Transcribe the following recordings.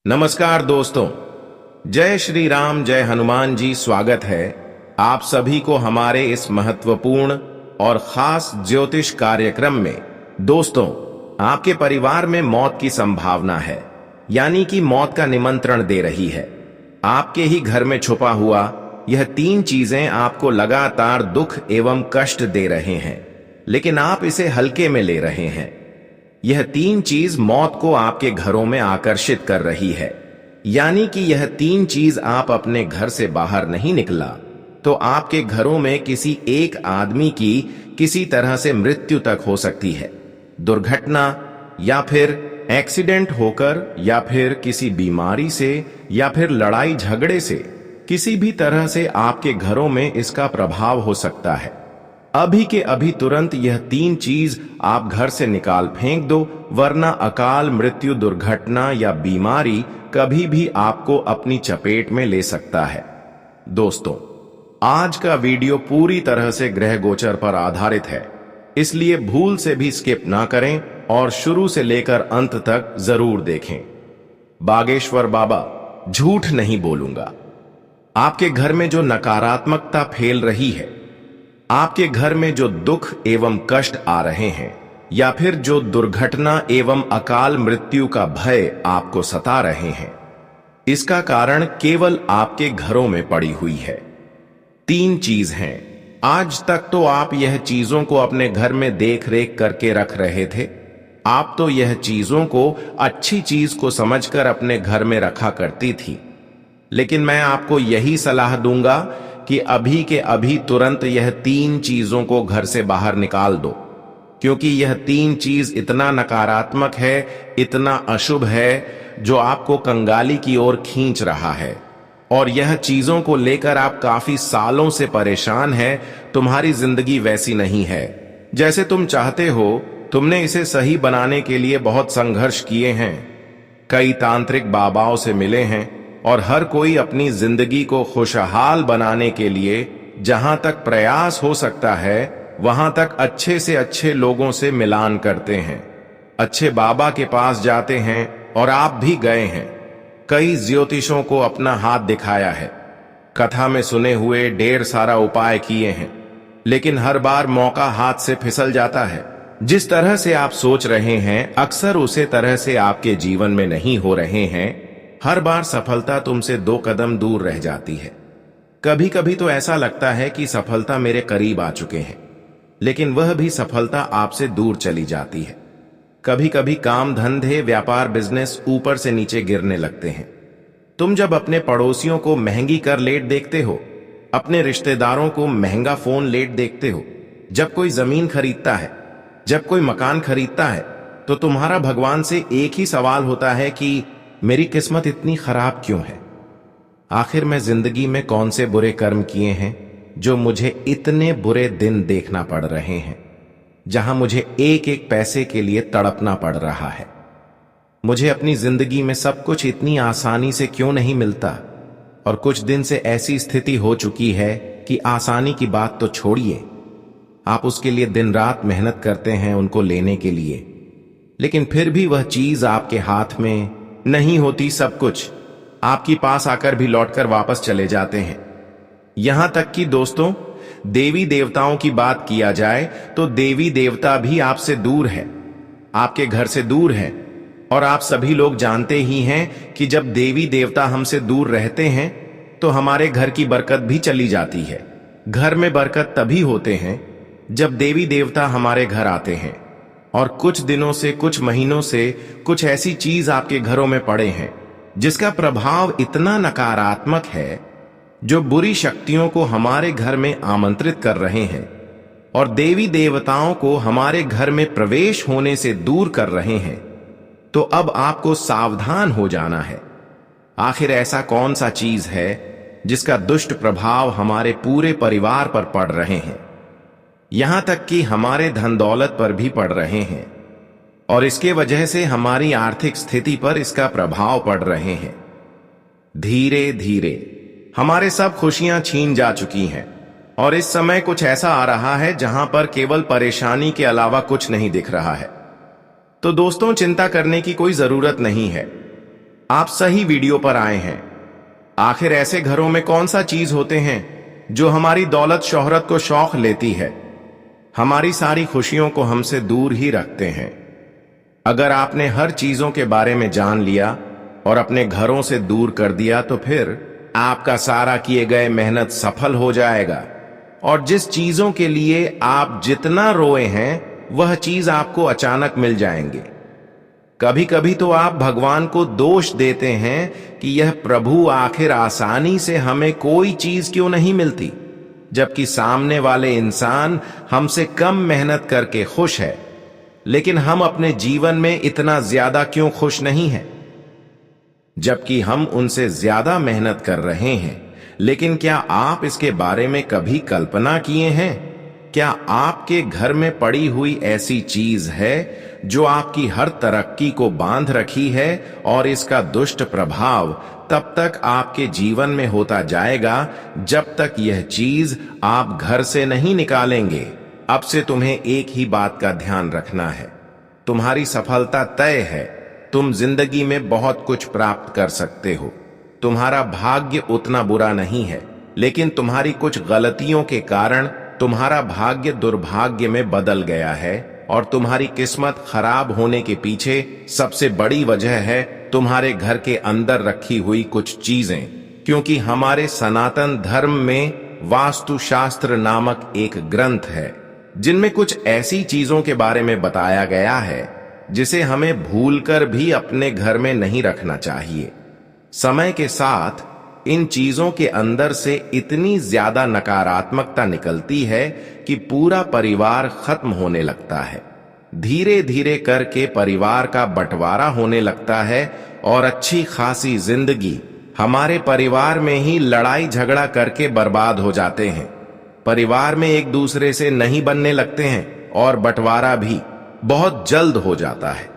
नमस्कार दोस्तों, जय श्री राम, जय हनुमान जी। स्वागत है आप सभी को हमारे इस महत्वपूर्ण और खास ज्योतिष कार्यक्रम में। दोस्तों, आपके परिवार में मौत की संभावना है, यानी कि मौत का निमंत्रण दे रही है। आपके ही घर में छुपा हुआ यह 3 चीजें आपको लगातार दुख एवं कष्ट दे रहे हैं, लेकिन आप इसे हल्के में ले रहे हैं। यह 3 चीज मौत को आपके घरों में आकर्षित कर रही है, यानी कि यह 3 चीज आप अपने घर से बाहर नहीं निकला तो आपके घरों में किसी एक आदमी की किसी तरह से मृत्यु तक हो सकती है। दुर्घटना या फिर एक्सीडेंट होकर, या फिर किसी बीमारी से, या फिर लड़ाई झगड़े से, किसी भी तरह से आपके घरों में इसका प्रभाव हो सकता है। अभी के अभी तुरंत यह 3 चीज आप घर से निकाल फेंक दो, वरना अकाल मृत्यु, दुर्घटना या बीमारी कभी भी आपको अपनी चपेट में ले सकता है। दोस्तों, आज का वीडियो पूरी तरह से ग्रह गोचर पर आधारित है, इसलिए भूल से भी स्किप ना करें और शुरू से लेकर अंत तक जरूर देखें। बागेश्वर बाबा झूठ नहीं बोलूंगा। आपके घर में जो नकारात्मकता फैल रही है, आपके घर में जो दुख एवं कष्ट आ रहे हैं, या फिर जो दुर्घटना एवं अकाल मृत्यु का भय आपको सता रहे हैं, इसका कारण केवल आपके घरों में पड़ी हुई है। 3 चीज हैं। आज तक तो आप यह चीजों को अपने घर में देख रेख करके रख रहे थे। आप तो यह चीजों को अच्छी चीज को समझकर अपने घर में रखा करती थी, लेकिन मैं आपको यही सलाह दूंगा कि अभी के अभी तुरंत यह 3 चीजों को घर से बाहर निकाल दो, क्योंकि यह 3 चीज इतना नकारात्मक है, इतना अशुभ है, जो आपको कंगाली की ओर खींच रहा है। और यह चीजों को लेकर आप काफी सालों से परेशान हैं। तुम्हारी जिंदगी वैसी नहीं है जैसे तुम चाहते हो। तुमने इसे सही बनाने के लिए बहुत संघर्ष किए हैं, कई तांत्रिक बाबाओं से मिले हैं, और हर कोई अपनी जिंदगी को खुशहाल बनाने के लिए जहां तक प्रयास हो सकता है वहां तक अच्छे से अच्छे लोगों से मिलान करते हैं, अच्छे बाबा के पास जाते हैं, और आप भी गए हैं। कई ज्योतिषों को अपना हाथ दिखाया है, कथा में सुने हुए ढेर सारा उपाय किए हैं, लेकिन हर बार मौका हाथ से फिसल जाता है। जिस तरह से आप सोच रहे हैं, अक्सर उसे तरह से आपके जीवन में नहीं हो रहे हैं। हर बार सफलता तुमसे 2 कदम दूर रह जाती है। कभी कभी तो ऐसा लगता है कि सफलता मेरे करीब आ चुके हैं, लेकिन वह भी सफलता आपसे दूर चली जाती है। कभी कभी काम धंधे, व्यापार, बिजनेस ऊपर से नीचे गिरने लगते हैं। तुम जब अपने पड़ोसियों को महंगी कर लेट देखते हो, अपने रिश्तेदारों को महंगा फोन लेट देखते हो, जब कोई जमीन खरीदता है, जब कोई मकान खरीदता है, तो तुम्हारा भगवान से एक ही सवाल होता है कि मेरी किस्मत इतनी खराब क्यों है? आखिर मैं जिंदगी में कौन से बुरे कर्म किए हैं जो मुझे इतने बुरे दिन देखना पड़ रहे हैं, जहां मुझे एक एक पैसे के लिए तड़पना पड़ रहा है? मुझे अपनी जिंदगी में सब कुछ इतनी आसानी से क्यों नहीं मिलता? और कुछ दिन से ऐसी स्थिति हो चुकी है कि आसानी की बात तो छोड़िए, आप उसके लिए दिन रात मेहनत करते हैं उनको लेने के लिए, लेकिन फिर भी वह चीज आपके हाथ में नहीं होती। सब कुछ आपके पास आकर भी लौटकर वापस चले जाते हैं। यहां तक कि दोस्तों, देवी देवताओं की बात किया जाए तो देवी देवता भी आपसे दूर है, आपके घर से दूर है। और आप सभी लोग जानते ही हैं कि जब देवी देवता हमसे दूर रहते हैं तो हमारे घर की बरकत भी चली जाती है। घर में बरकत तभी होते हैं जब देवी देवता हमारे घर आते हैं। और कुछ दिनों से, कुछ महीनों से कुछ ऐसी चीज आपके घरों में पड़े हैं जिसका प्रभाव इतना नकारात्मक है, जो बुरी शक्तियों को हमारे घर में आमंत्रित कर रहे हैं और देवी देवताओं को हमारे घर में प्रवेश होने से दूर कर रहे हैं। तो अब आपको सावधान हो जाना है। आखिर ऐसा कौन सा चीज है जिसका दुष्ट प्रभाव हमारे पूरे परिवार पर पड़ रहे हैं, यहां तक कि हमारे धन दौलत पर भी पड़ रहे हैं, और इसके वजह से हमारी आर्थिक स्थिति पर इसका प्रभाव पड़ रहे हैं। धीरे धीरे हमारे सब खुशियां छीन जा चुकी हैं, और इस समय कुछ ऐसा आ रहा है जहां पर केवल परेशानी के अलावा कुछ नहीं दिख रहा है। तो दोस्तों, चिंता करने की कोई जरूरत नहीं है। आप सही वीडियो पर आए हैं। आखिर ऐसे घरों में कौन सा चीज होते हैं जो हमारी दौलत शोहरत को शौक लेती है, हमारी सारी खुशियों को हमसे दूर ही रखते हैं। अगर आपने हर चीजों के बारे में जान लिया और अपने घरों से दूर कर दिया तो फिर आपका सारा किए गए मेहनत सफल हो जाएगा और जिस चीजों के लिए आप जितना रोए हैं वह चीज आपको अचानक मिल जाएंगे। कभी कभी तो आप भगवान को दोष देते हैं कि यह प्रभु आखिर आसानी से हमें कोई चीज क्यों नहीं मिलती, जबकि सामने वाले इंसान हमसे कम मेहनत करके खुश है, लेकिन हम अपने जीवन में इतना ज्यादा क्यों खुश नहीं हैं? जबकि हम उनसे ज्यादा मेहनत कर रहे हैं। लेकिन क्या आप इसके बारे में कभी कल्पना किए हैं? क्या आपके घर में पड़ी हुई ऐसी चीज है जो आपकी हर तरक्की को बांध रखी है और इसका दुष्ट प्रभाव तब तक आपके जीवन में होता जाएगा जब तक यह चीज आप घर से नहीं निकालेंगे। अब से तुम्हें एक ही बात का ध्यान रखना है, तुम्हारी सफलता तय है। तुम जिंदगी में बहुत कुछ प्राप्त कर सकते हो। तुम्हारा भाग्य उतना बुरा नहीं है, लेकिन तुम्हारी कुछ गलतियों के कारण तुम्हारा भाग्य दुर्भाग्य में बदल गया है और तुम्हारी किस्मत खराब होने के पीछे सबसे बड़ी वजह है तुम्हारे घर के अंदर रखी हुई कुछ चीजें। क्योंकि हमारे सनातन धर्म में वास्तुशास्त्र नामक एक ग्रंथ है जिनमें कुछ ऐसी चीजों के बारे में बताया गया है जिसे हमें भूलकर भी अपने घर में नहीं रखना चाहिए। समय के साथ इन चीजों के अंदर से इतनी ज्यादा नकारात्मकता निकलती है कि पूरा परिवार खत्म होने लगता है। धीरे धीरे करके परिवार का बंटवारा होने लगता है और अच्छी खासी जिंदगी हमारे परिवार में ही लड़ाई झगड़ा करके बर्बाद हो जाते हैं। परिवार में एक दूसरे से नहीं बनने लगते हैं और बंटवारा भी बहुत जल्द हो जाता है।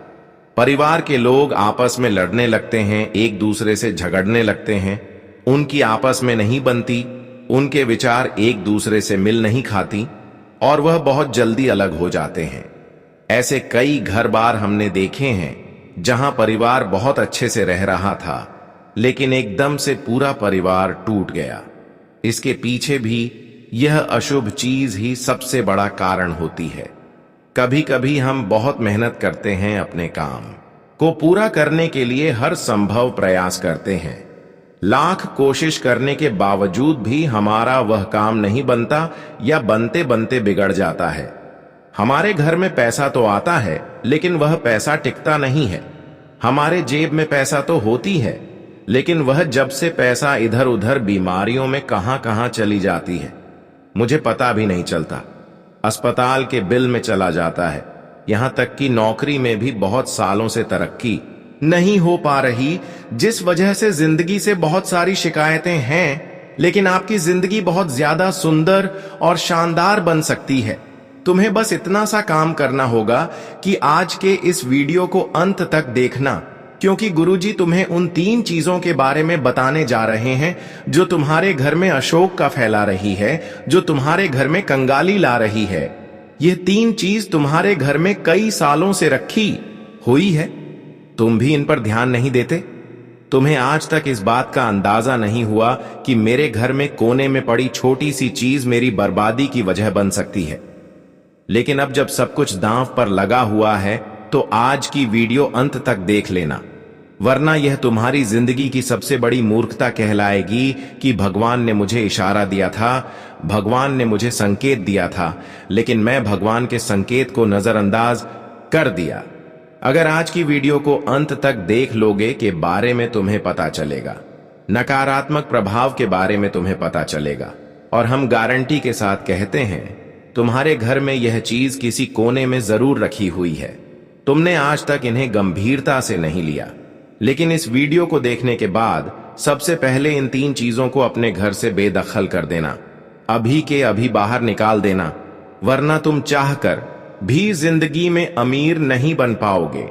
परिवार के लोग आपस में लड़ने लगते हैं, एक दूसरे से झगड़ने लगते हैं, उनकी आपस में नहीं बनती, उनके विचार एक दूसरे से मिल नहीं खाती और वह बहुत जल्दी अलग हो जाते हैं। ऐसे कई घर बार हमने देखे हैं जहां परिवार बहुत अच्छे से रह रहा था, लेकिन एकदम से पूरा परिवार टूट गया। इसके पीछे भी यह अशुभ चीज ही सबसे बड़ा कारण होती है। कभी कभी हम बहुत मेहनत करते हैं, अपने काम को पूरा करने के लिए हर संभव प्रयास करते हैं, लाख कोशिश करने के बावजूद भी हमारा वह काम नहीं बनता या बनते बनते बिगड़ जाता है। हमारे घर में पैसा तो आता है, लेकिन वह पैसा टिकता नहीं है। हमारे जेब में पैसा तो होती है, लेकिन वह जब से पैसा इधर उधर बीमारियों में कहां कहां चली जाती है मुझे पता भी नहीं चलता। अस्पताल के बिल में चला जाता है, यहां तक कि नौकरी में भी बहुत सालों से तरक्की नहीं हो पा रही, जिस वजह से जिंदगी से बहुत सारी शिकायतें हैं। लेकिन आपकी जिंदगी बहुत ज्यादा सुंदर और शानदार बन सकती है। तुम्हें बस इतना सा काम करना होगा कि आज के इस वीडियो को अंत तक देखना, क्योंकि गुरुजी तुम्हें उन 3 चीजों के बारे में बताने जा रहे हैं जो तुम्हारे घर में अशोक का फैला रही है, जो तुम्हारे घर में कंगाली ला रही है। यह 3 चीज तुम्हारे घर में कई सालों से रखी हुई है, तुम भी इन पर ध्यान नहीं देते। तुम्हें आज तक इस बात का अंदाजा नहीं हुआ कि मेरे घर में कोने में पड़ी छोटी सी चीज मेरी बर्बादी की वजह बन सकती है। लेकिन अब जब सब कुछ दांव पर लगा हुआ है तो आज की वीडियो अंत तक देख लेना, वरना यह तुम्हारी जिंदगी की सबसे बड़ी मूर्खता कहलाएगी कि भगवान ने मुझे इशारा दिया था, भगवान ने मुझे संकेत दिया था, लेकिन मैं भगवान के संकेत को नजरअंदाज कर दिया। अगर आज की वीडियो को अंत तक देख लोगे के बारे में तुम्हें पता चलेगा, नकारात्मक प्रभाव के बारे में तुम्हें पता चलेगा, और हम गारंटी के साथ कहते हैं तुम्हारे घर में यह चीज किसी कोने में जरूर रखी हुई है। तुमने आज तक इन्हें गंभीरता से नहीं लिया, लेकिन इस वीडियो को देखने के बाद सबसे पहले इन 3 चीजों को अपने घर से बेदखल कर देना, अभी के अभी बाहर निकाल देना, वरना तुम चाहकर भी जिंदगी में अमीर नहीं बन पाओगे।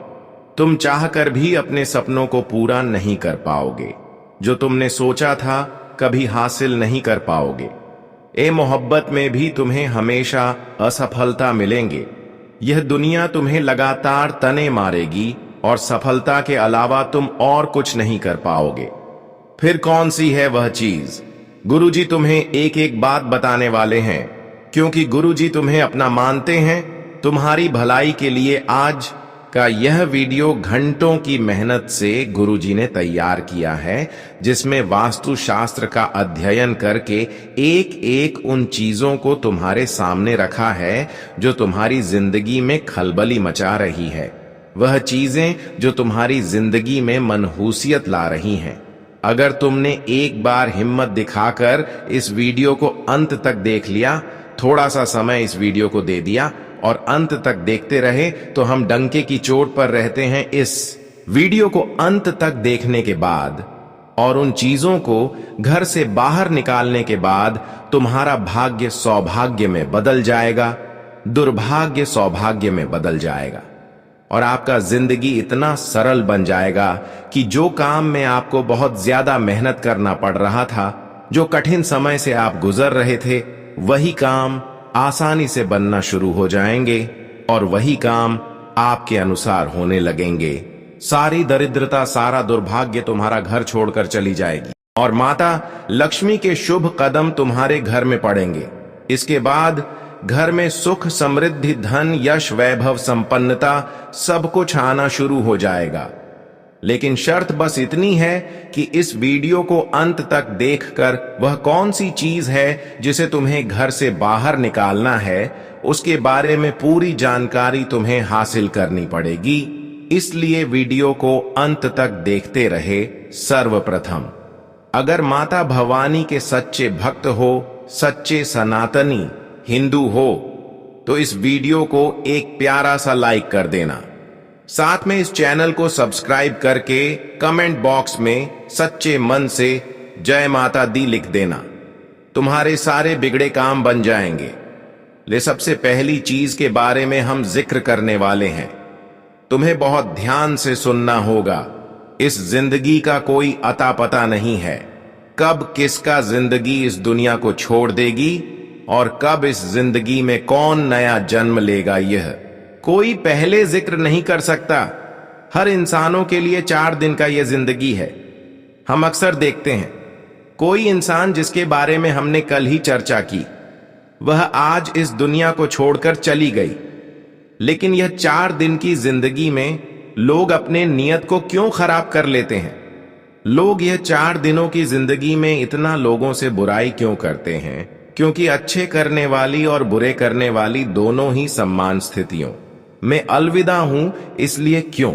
तुम चाहकर भी अपने सपनों को पूरा नहीं कर पाओगे, जो तुमने सोचा था कभी हासिल नहीं कर पाओगे। ए मोहब्बत में भी तुम्हें हमेशा असफलता मिलेंगे। यह दुनिया तुम्हें लगातार तने मारेगी और सफलता के अलावा तुम और कुछ नहीं कर पाओगे। फिर कौन सी है वह चीज? गुरुजी तुम्हें एक एक बात बताने वाले हैं, क्योंकि गुरुजी तुम्हें अपना मानते हैं। तुम्हारी भलाई के लिए आज का यह वीडियो घंटों की मेहनत से गुरुजी ने तैयार किया है, जिसमें वास्तुशास्त्र का अध्ययन करके एक एक उन चीजों को तुम्हारे सामने रखा है जो तुम्हारी जिंदगी में खलबली मचा रही है, वह चीजें जो तुम्हारी जिंदगी में मनहूसियत ला रही हैं। अगर तुमने एक बार हिम्मत दिखाकर इस वीडियो को अंत तक देख लिया, थोड़ा सा समय इस वीडियो को दे दिया और अंत तक देखते रहे, तो हम डंके की चोट पर रहते हैं। इस वीडियो को अंत तक देखने के बाद और उन चीजों को घर से बाहर निकालने के बाद तुम्हारा भाग्य सौभाग्य में बदल जाएगा, दुर्भाग्य सौभाग्य में बदल जाएगा और आपका जिंदगी इतना सरल बन जाएगा कि जो काम में आपको बहुत ज्यादा मेहनत करना पड़ रहा था, जो कठिन समय से आप गुजर रहे थे, वही काम आसानी से बनना शुरू हो जाएंगे और वही काम आपके अनुसार होने लगेंगे। सारी दरिद्रता, सारा दुर्भाग्य तुम्हारा घर छोड़कर चली जाएगी और माता लक्ष्मी के शुभ कदम तुम्हारे घर में पड़ेंगे। इसके बाद घर में सुख, समृद्धि, धन, यश, वैभव, संपन्नता सब कुछ आना शुरू हो जाएगा। लेकिन शर्त बस इतनी है कि इस वीडियो को अंत तक देखकर वह कौन सी चीज है जिसे तुम्हें घर से बाहर निकालना है, उसके बारे में पूरी जानकारी तुम्हें हासिल करनी पड़ेगी। इसलिए वीडियो को अंत तक देखते रहे। सर्वप्रथम, अगर माता भवानी के सच्चे भक्त हो, सच्चे सनातनी हिंदू हो, तो इस वीडियो को एक प्यारा सा लाइक कर देना। साथ में इस चैनल को सब्सक्राइब करके कमेंट बॉक्स में सच्चे मन से जय माता दी लिख देना। तुम्हारे सारे बिगड़े काम बन जाएंगे। ले सबसे पहली चीज के बारे में हम जिक्र करने वाले हैं। तुम्हें बहुत ध्यान से सुनना होगा। इस जिंदगी का कोई अता पता नहीं है, कब किसका जिंदगी इस दुनिया को छोड़ देगी और कब इस जिंदगी में कौन नया जन्म लेगा, यह कोई पहले जिक्र नहीं कर सकता। हर इंसानों के लिए 4 दिन का यह जिंदगी है। हम अक्सर देखते हैं कोई इंसान जिसके बारे में हमने कल ही चर्चा की, वह आज इस दुनिया को छोड़कर चली गई। लेकिन यह 4 दिन की जिंदगी में लोग अपने नियत को क्यों खराब कर लेते हैं? लोग यह 4 दिनों की जिंदगी में इतना लोगों से बुराई क्यों करते हैं? क्योंकि अच्छे करने वाली और बुरे करने वाली दोनों ही सम्मान स्थितियों में अलविदा हूं। इसलिए क्यों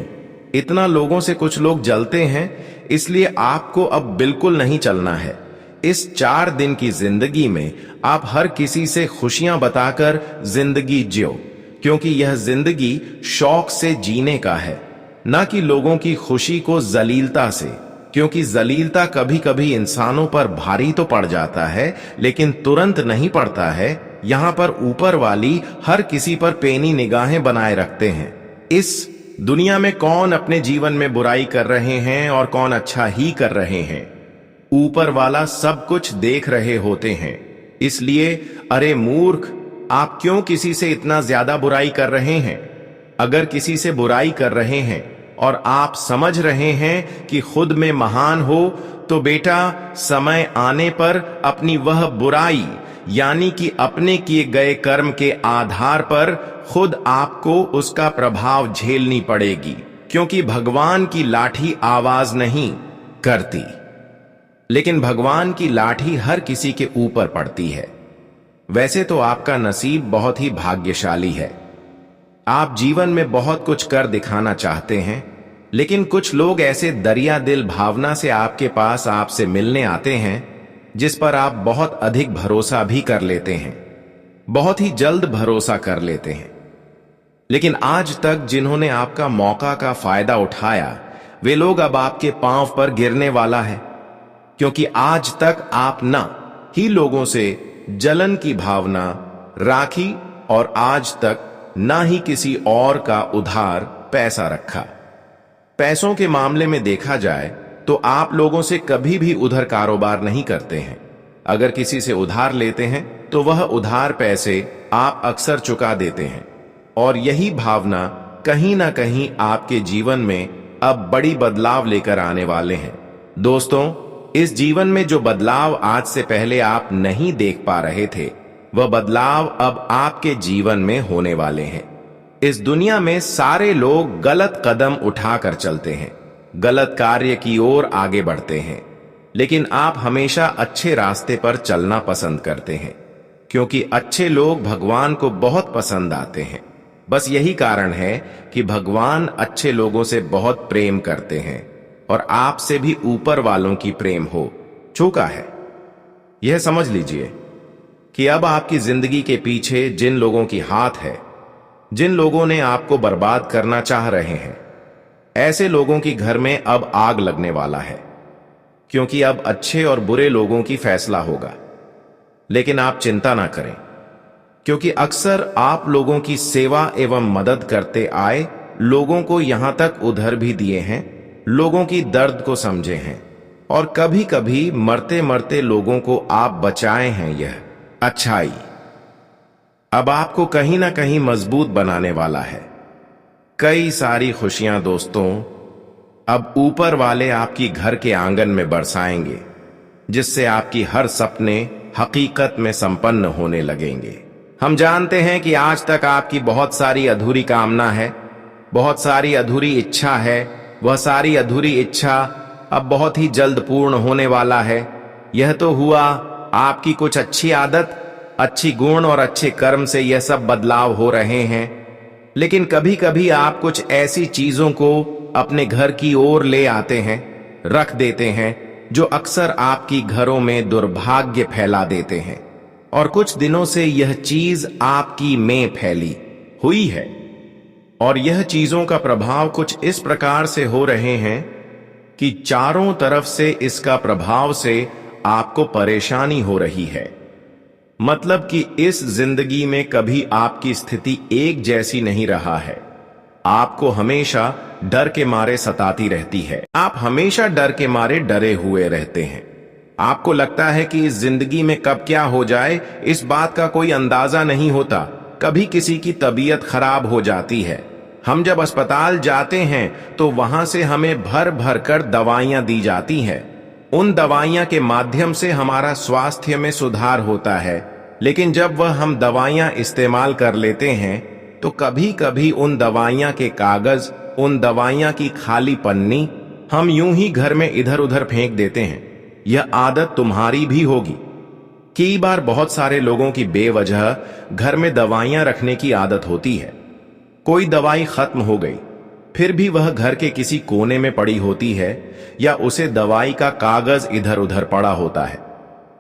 इतना लोगों से कुछ लोग जलते हैं? इसलिए आपको अब बिल्कुल नहीं चलना है। इस 4 दिन की जिंदगी में आप हर किसी से खुशियां बताकर जिंदगी जियो, क्योंकि यह जिंदगी शौक से जीने का है, ना कि लोगों की खुशी को जलीलता से। क्योंकि जलीलता कभी कभी इंसानों पर भारी तो पड़ जाता है, लेकिन तुरंत नहीं पड़ता है। यहां पर ऊपर वाली हर किसी पर पेनी निगाहें बनाए रखते हैं। इस दुनिया में कौन अपने जीवन में बुराई कर रहे हैं और कौन अच्छा ही कर रहे हैं, ऊपर वाला सब कुछ देख रहे होते हैं। इसलिए अरे मूर्ख, आप क्यों किसी से इतना ज्यादा बुराई कर रहे हैं? अगर किसी से बुराई कर रहे हैं और आप समझ रहे हैं कि खुद में महान हो, तो बेटा समय आने पर अपनी वह बुराई यानी कि अपने किए गए कर्म के आधार पर खुद आपको उसका प्रभाव झेलनी पड़ेगी। क्योंकि भगवान की लाठी आवाज नहीं करती, लेकिन भगवान की लाठी हर किसी के ऊपर पड़ती है। वैसे तो आपका नसीब बहुत ही भाग्यशाली है। आप जीवन में बहुत कुछ कर दिखाना चाहते हैं, लेकिन कुछ लोग ऐसे दरिया दिल भावना से आपके पास आपसे मिलने आते हैं जिस पर आप बहुत अधिक भरोसा भी कर लेते हैं, बहुत ही जल्द भरोसा कर लेते हैं। लेकिन आज तक जिन्होंने आपका मौका का फायदा उठाया, वे लोग अब आपके पांव पर गिरने वाला है। क्योंकि आज तक आप ना ही लोगों से जलन की भावना राखी और आज तक ना ही किसी और का उधार पैसा रखा। पैसों के मामले में देखा जाए तो आप लोगों से कभी भी उधर कारोबार नहीं करते हैं। अगर किसी से उधार लेते हैं तो वह उधार पैसे आप अक्सर चुका देते हैं, और यही भावना कहीं ना कहीं आपके जीवन में अब बड़ी बदलाव लेकर आने वाले हैं। दोस्तों, इस जीवन में जो बदलाव आज से पहले आप नहीं देख पा रहे थे, वह बदलाव अब आपके जीवन में होने वाले हैं। इस दुनिया में सारे लोग गलत कदम उठाकर चलते हैं, गलत कार्य की ओर आगे बढ़ते हैं, लेकिन आप हमेशा अच्छे रास्ते पर चलना पसंद करते हैं, क्योंकि अच्छे लोग भगवान को बहुत पसंद आते हैं। बस यही कारण है कि भगवान अच्छे लोगों से बहुत प्रेम करते हैं और आपसे भी ऊपर वालों की प्रेम हो चुका है। यह समझ लीजिए कि अब आपकी जिंदगी के पीछे जिन लोगों की हाथ है, जिन लोगों ने आपको बर्बाद करना चाह रहे हैं, ऐसे लोगों की घर में अब आग लगने वाला है, क्योंकि अब अच्छे और बुरे लोगों की फैसला होगा। लेकिन आप चिंता ना करें, क्योंकि अक्सर आप लोगों की सेवा एवं मदद करते आए लोगों को यहां तक उधर भी दिए हैं, लोगों की दर्द को समझे हैं, और कभी कभी मरते मरते लोगों को आप बचाए हैं। यह अच्छाई अब आपको कहीं ना कहीं मजबूत बनाने वाला है। कई सारी खुशियां दोस्तों अब ऊपर वाले आपकी घर के आंगन में बरसाएंगे, जिससे आपकी हर सपने हकीकत में संपन्न होने लगेंगे। हम जानते हैं कि आज तक आपकी बहुत सारी अधूरी कामना है, बहुत सारी अधूरी इच्छा है। वह सारी अधूरी इच्छा अब बहुत ही जल्द पूर्ण होने वाला है। यह तो हुआ आपकी कुछ अच्छी आदत, अच्छी गुण और अच्छे कर्म से यह सब बदलाव हो रहे हैं, लेकिन कभी कभी आप कुछ ऐसी चीजों को अपने घर की ओर ले आते हैं, रख देते हैं, जो अक्सर आपकी घरों में दुर्भाग्य फैला देते हैं। और कुछ दिनों से यह चीज आपकी में फैली हुई है, और यह चीजों का प्रभाव कुछ इस प्रकार से हो रहे हैं कि चारों तरफ से इसका प्रभाव से आपको परेशानी हो रही है। मतलब कि इस जिंदगी में कभी आपकी स्थिति एक जैसी नहीं रहा है। आपको हमेशा डर के मारे सताती रहती है। आप हमेशा डर के मारे डरे हुए रहते हैं। आपको लगता है कि इस जिंदगी में कब क्या हो जाए, इस बात का कोई अंदाजा नहीं होता। कभी किसी की तबीयत खराब हो जाती है, हम जब अस्पताल जाते हैं तो वहां से हमें भर भर कर दवाइयां दी जाती हैं। उन दवाइयां के माध्यम से हमारा स्वास्थ्य में सुधार होता है, लेकिन जब वह हम दवाइयां इस्तेमाल कर लेते हैं तो कभी कभी उन दवाइयां के कागज, उन दवाइयां की खाली पन्नी हम यूं ही घर में इधर उधर फेंक देते हैं। यह आदत तुम्हारी भी होगी। कई बार बहुत सारे लोगों की बेवजह घर में दवाइयां रखने की आदत होती है। कोई दवाई खत्म हो गई, फिर भी वह घर के किसी कोने में पड़ी होती है, या उसे दवाई का कागज इधर उधर पड़ा होता है।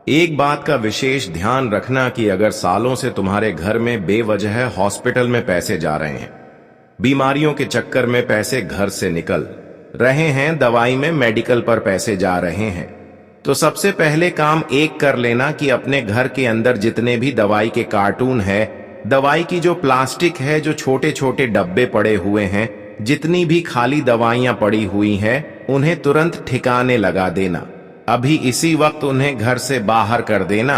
एक बात का विशेष ध्यान रखना कि अगर सालों से तुम्हारे घर में बेवजह हॉस्पिटल में पैसे जा रहे हैं, बीमारियों के चक्कर में पैसे घर से निकल रहे हैं, दवाई में मेडिकल पर पैसे जा रहे हैं, तो सबसे पहले काम एक कर लेना कि अपने घर के अंदर जितने भी दवाई के कार्टून है, दवाई की जो प्लास्टिक है, जो छोटे छोटे डब्बे पड़े हुए हैं, जितनी भी खाली दवाइयां पड़ी हुई हैं, उन्हें तुरंत ठिकाने लगा देना। अभी इसी वक्त उन्हें घर से बाहर कर देना,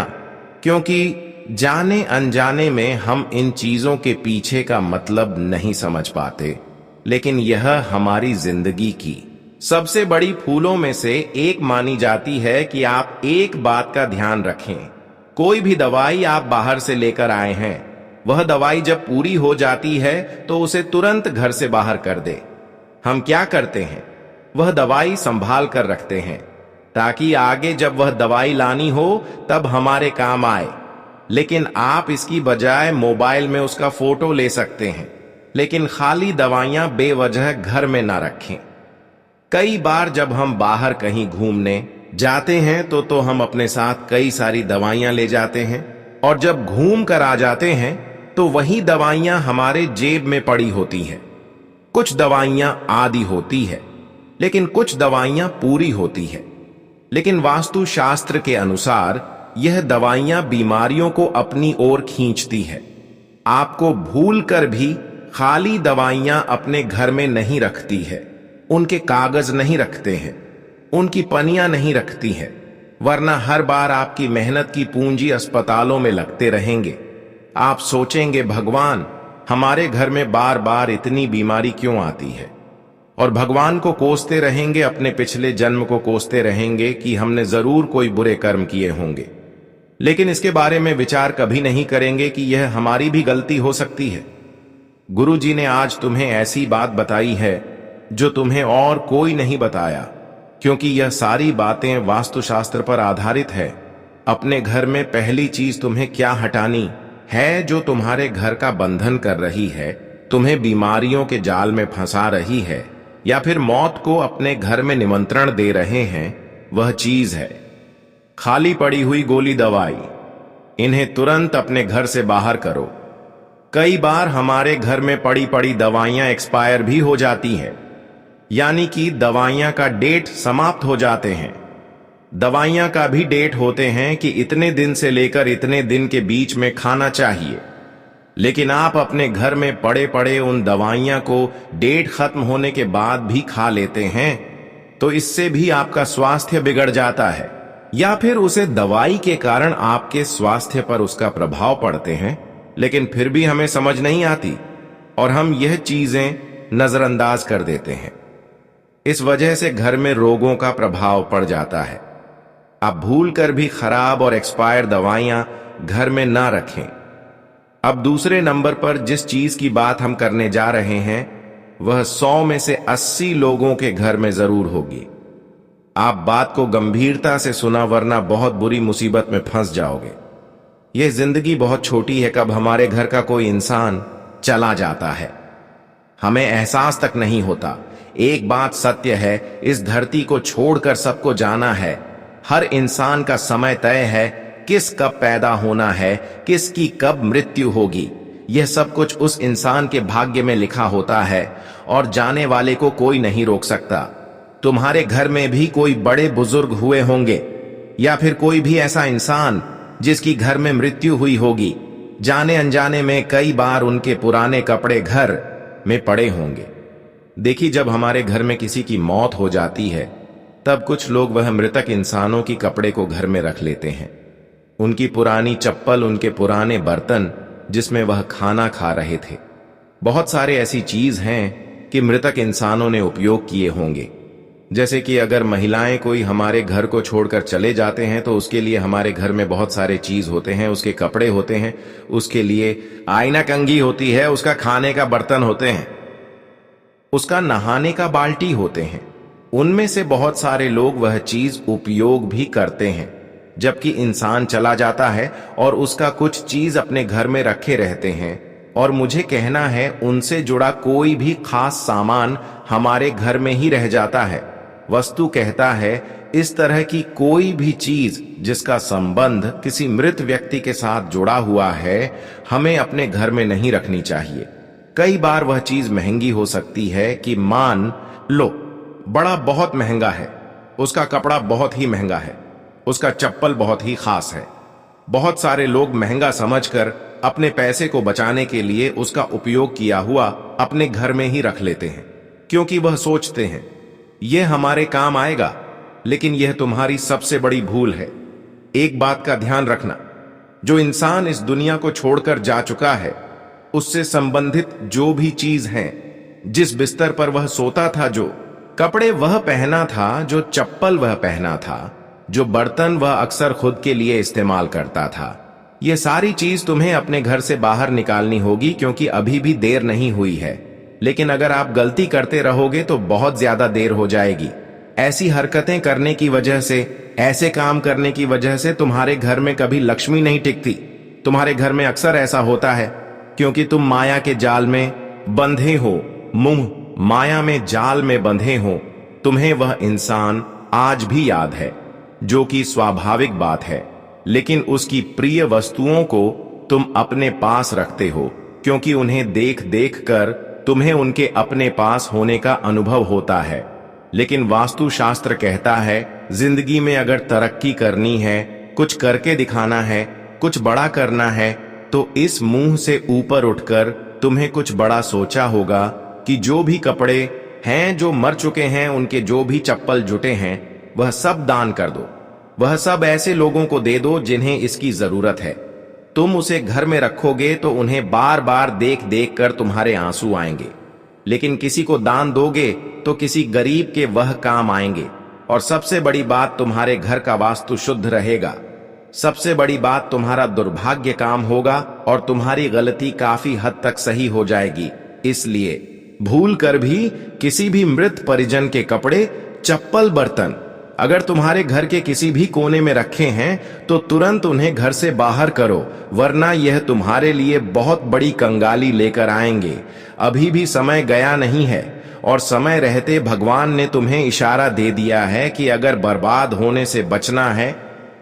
क्योंकि जाने अनजाने में हम इन चीजों के पीछे का मतलब नहीं समझ पाते, लेकिन यह हमारी जिंदगी की सबसे बड़ी फूलों में से एक मानी जाती है कि आप एक बात का ध्यान रखें। कोई भी दवाई आप बाहर से लेकर आए हैं, वह दवाई जब पूरी हो जाती है तो उसे तुरंत घर से बाहर कर दे। हम क्या करते हैं, वह दवाई संभाल कर रखते हैं, ताकि आगे जब वह दवाई लानी हो तब हमारे काम आए। लेकिन आप इसकी बजाय मोबाइल में उसका फोटो ले सकते हैं, लेकिन खाली दवाइयां बेवजह घर में ना रखें। कई बार जब हम बाहर कहीं घूमने जाते हैं तो हम अपने साथ कई सारी दवाइयां ले जाते हैं, और जब घूम कर आ जाते हैं तो वही दवाइयां हमारे जेब में पड़ी होती हैं। कुछ दवाइयां आधी होती है, लेकिन कुछ दवाइयां पूरी होती है। लेकिन वास्तु शास्त्र के अनुसार यह दवाइयां बीमारियों को अपनी ओर खींचती है। आपको भूल कर भी खाली दवाइयां अपने घर में नहीं रखती है, उनके कागज नहीं रखते हैं, उनकी पनियां नहीं रखती हैं, वरना हर बार आपकी मेहनत की पूंजी अस्पतालों में लगते रहेंगे। आप सोचेंगे भगवान हमारे घर में बार बार इतनी बीमारी क्यों आती है, और भगवान को कोसते रहेंगे, अपने पिछले जन्म को कोसते रहेंगे कि हमने जरूर कोई बुरे कर्म किए होंगे, लेकिन इसके बारे में विचार कभी नहीं करेंगे कि यह हमारी भी गलती हो सकती है। गुरु जी ने आज तुम्हें ऐसी बात बताई है जो तुम्हें और कोई नहीं बताया, क्योंकि यह सारी बातें वास्तुशास्त्र पर आधारित है। अपने घर में पहली चीज तुम्हें क्या हटानी है जो तुम्हारे घर का बंधन कर रही है, तुम्हें बीमारियों के जाल में फंसा रही है, या फिर मौत को अपने घर में निमंत्रण दे रहे हैं, वह चीज है खाली पड़ी हुई गोली दवाई। इन्हें तुरंत अपने घर से बाहर करो। कई बार हमारे घर में पड़ी पड़ी दवाइयां एक्सपायर भी हो जाती हैं, यानी कि दवाइयां का डेट समाप्त हो जाते हैं। दवाइयां का भी डेट होते हैं कि इतने दिन से लेकर इतने दिन के बीच में खाना चाहिए, लेकिन आप अपने घर में पड़े पड़े उन दवाइयां को डेट खत्म होने के बाद भी खा लेते हैं, तो इससे भी आपका स्वास्थ्य बिगड़ जाता है, या फिर उसे दवाई के कारण आपके स्वास्थ्य पर उसका प्रभाव पड़ते हैं, लेकिन फिर भी हमें समझ नहीं आती और हम यह चीजें नजरअंदाज कर देते हैं। इस वजह से घर में रोगों का प्रभाव पड़ जाता है। आप भूल कर भी खराब और एक्सपायर दवाइयां घर में ना रखें। अब दूसरे नंबर पर जिस चीज की बात हम करने जा रहे हैं, वह 100 में से 80 लोगों के घर में जरूर होगी। आप बात को गंभीरता से सुना, वरना बहुत बुरी मुसीबत में फंस जाओगे। यह जिंदगी बहुत छोटी है, कब हमारे घर का कोई इंसान चला जाता है हमें एहसास तक नहीं होता। एक बात सत्य है, इस धरती को छोड़कर सबको जाना है। हर इंसान का समय तय है, किस कब पैदा होना है, किसकी कब मृत्यु होगी। यह सब कुछ उस इंसान के भाग्य में लिखा होता है और जाने वाले को कोई नहीं रोक सकता। तुम्हारे घर में भी कोई बड़े बुजुर्ग हुए होंगे, या फिर कोई भी ऐसा इंसान जिसकी घर में मृत्यु हुई होगी। जाने अनजाने में कई बार उनके पुराने कपड़े घर में पड़े होंगे। देखिए, जब हमारे घर में किसी की मौत हो जाती है, तब कुछ लोग वह मृतक इंसानों की कपड़े को घर में रख लेते हैं। उनकी पुरानी चप्पल, उनके पुराने बर्तन जिसमें वह खाना खा रहे थे, बहुत सारे ऐसी चीज हैं कि मृतक इंसानों ने उपयोग किए होंगे। जैसे कि अगर महिलाएं कोई हमारे घर को छोड़कर चले जाते हैं, तो उसके लिए हमारे घर में बहुत सारे चीज होते हैं। उसके कपड़े होते हैं, उसके लिए आईना कंघी होती है, उसका खाने का बर्तन होते हैं, उसका नहाने का बाल्टी होते हैं। उनमें से बहुत सारे लोग वह चीज उपयोग भी करते हैं, जबकि इंसान चला जाता है और उसका कुछ चीज अपने घर में रखे रहते हैं। और मुझे कहना है, उनसे जुड़ा कोई भी खास सामान हमारे घर में ही रह जाता है। वस्तु कहता है, इस तरह की कोई भी चीज जिसका संबंध किसी मृत व्यक्ति के साथ जुड़ा हुआ है, हमें अपने घर में नहीं रखनी चाहिए। कई बार वह चीज महंगी हो सकती है कि मान लो बड़ा बहुत महंगा है, उसका कपड़ा बहुत ही महंगा है, उसका चप्पल बहुत ही खास है। बहुत सारे लोग महंगा समझकर अपने पैसे को बचाने के लिए उसका उपयोग किया हुआ अपने घर में ही रख लेते हैं, क्योंकि वह सोचते हैं यह हमारे काम आएगा। लेकिन यह तुम्हारी सबसे बड़ी भूल है। एक बात का ध्यान रखना, जो इंसान इस दुनिया को छोड़कर जा चुका है, उससे संबंधित जो भी चीज है, जिस बिस्तर पर वह सोता था, जो कपड़े वह पहना था, जो चप्पल वह पहना था, जो बर्तन वह अक्सर खुद के लिए इस्तेमाल करता था, यह सारी चीज तुम्हें अपने घर से बाहर निकालनी होगी, क्योंकि अभी भी देर नहीं हुई है। लेकिन अगर आप गलती करते रहोगे तो बहुत ज्यादा देर हो जाएगी। ऐसी हरकतें करने की वजह से, ऐसे काम करने की वजह से तुम्हारे घर में कभी लक्ष्मी नहीं टिकती। तुम्हारे घर में अक्सर ऐसा होता है क्योंकि तुम माया के जाल में बंधे हो, मुंह माया में जाल में बंधे हो। तुम्हें वह इंसान आज भी याद है, जो कि स्वाभाविक बात है, लेकिन उसकी प्रिय वस्तुओं को तुम अपने पास रखते हो, क्योंकि उन्हें देख देख कर तुम्हें उनके अपने पास होने का अनुभव होता है। लेकिन वास्तुशास्त्र कहता है, जिंदगी में अगर तरक्की करनी है, कुछ करके दिखाना है, कुछ बड़ा करना है, तो इस मुंह से ऊपर उठकर तुम्हें कुछ बड़ा सोचा होगा कि जो भी कपड़े हैं जो मर चुके हैं, उनके जो भी चप्पल जुटे हैं, वह सब दान कर दो। वह सब ऐसे लोगों को दे दो जिन्हें इसकी जरूरत है। तुम उसे घर में रखोगे तो उन्हें बार बार देख देख कर तुम्हारे आंसू आएंगे, लेकिन किसी को दान दोगे तो किसी गरीब के वह काम आएंगे। और सबसे बड़ी बात, तुम्हारे घर का वास्तु शुद्ध रहेगा। सबसे बड़ी बात, तुम्हारा दुर्भाग्य काम होगा और तुम्हारी गलती काफी हद तक सही हो जाएगी। इसलिए भूल कर भी किसी भी मृत परिजन के कपड़े, चप्पल, बर्तन अगर तुम्हारे घर के किसी भी कोने में रखे हैं तो तुरंत उन्हें घर से बाहर करो, वरना यह तुम्हारे लिए बहुत बड़ी कंगाली लेकर आएंगे। अभी भी समय गया नहीं है और समय रहते भगवान ने तुम्हें इशारा दे दिया है कि अगर बर्बाद होने से बचना है,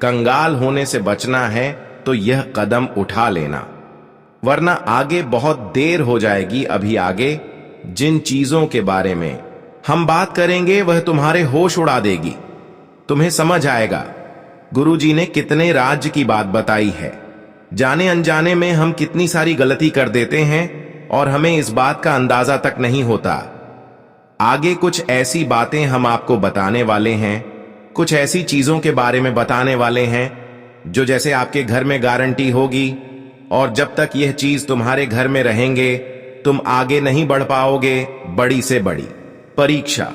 कंगाल होने से बचना है तो यह कदम उठा लेना, वरना आगे बहुत देर हो जाएगी। अभी आगे जिन चीजों के बारे में हम बात करेंगे वह तुम्हारे होश उड़ा देगी। तुम्हें समझ आएगा गुरुजी ने कितने राज्य की बात बताई है। जाने अनजाने में हम कितनी सारी गलती कर देते हैं और हमें इस बात का अंदाजा तक नहीं होता। आगे कुछ ऐसी बातें हम आपको बताने वाले हैं, कुछ ऐसी चीजों के बारे में बताने वाले हैं जो जैसे आपके घर में गारंटी होगी, और जब तक यह चीज तुम्हारे घर में रहेंगे तुम आगे नहीं बढ़ पाओगे। बड़ी से बड़ी परीक्षा,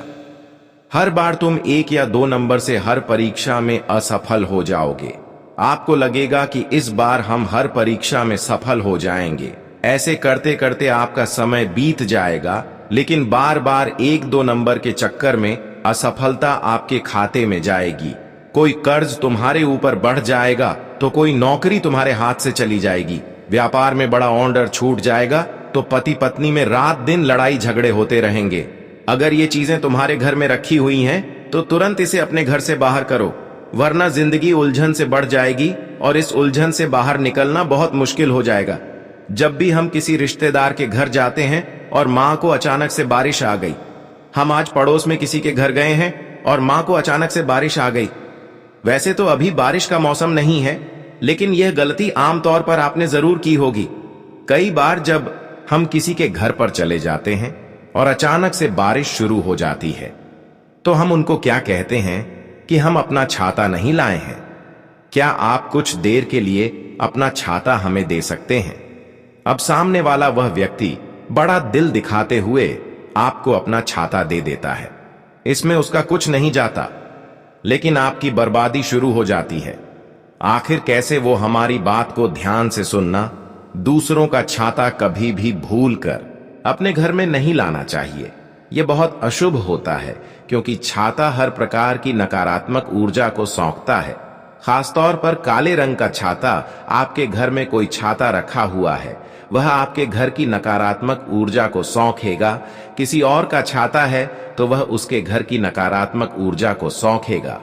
हर बार तुम 1 या 2 नंबर से हर परीक्षा में असफल हो जाओगे। आपको लगेगा कि इस बार हम हर परीक्षा में सफल हो जाएंगे। ऐसे करते करते आपका समय बीत जाएगा, लेकिन बार बार 1-2 नंबर के चक्कर में असफलता आपके खाते में जाएगी। कोई कर्ज तुम्हारे ऊपर बढ़ जाएगा तो कोई नौकरी तुम्हारे हाथ से चली जाएगी। व्यापार में बड़ा ऑर्डर छूट जाएगा तो पति पत्नी में रात दिन लड़ाई झगड़े होते रहेंगे। अगर ये चीजें तुम्हारे घर में रखी हुई हैं तो तुरंत इसे अपने घर से बाहर करो, वरना जिंदगी उलझन से बढ़ जाएगी और इस उलझन से बाहर निकलना बहुत मुश्किल हो जाएगा। जब भी हम किसी रिश्तेदार के घर जाते हैं और माँ को अचानक से बारिश आ गई, हम आज पड़ोस में किसी के घर गए हैं और माँ को अचानक से बारिश आ गई। वैसे तो अभी बारिश का मौसम नहीं है, लेकिन यह गलती आमतौर पर आपने जरूर की होगी। कई बार जब हम किसी के घर पर चले जाते हैं और अचानक से बारिश शुरू हो जाती है तो हम उनको क्या कहते हैं कि हम अपना छाता नहीं लाए हैं। क्या आप कुछ देर के लिए अपना छाता हमें दे सकते हैं? अब सामने वाला वह व्यक्ति बड़ा दिल दिखाते हुए आपको अपना छाता दे देता है। इसमें उसका कुछ नहीं जाता, लेकिन आपकी बर्बादी शुरू हो जाती है। आखिर कैसे वो हमारी बात को ध्यान से सुनना। दूसरों का छाता कभी भी भूल कर अपने घर में नहीं लाना चाहिए। यह बहुत अशुभ होता है, क्योंकि छाता हर प्रकार की नकारात्मक ऊर्जा को सौंपता है। खासतौर पर काले रंग का छाता, आपके घर में कोई छाता रखा हुआ है, वह आपके घर की नकारात्मक ऊर्जा को सौंखेगा। किसी और का छाता है तो वह उसके घर की नकारात्मक ऊर्जा को सौंखेगा।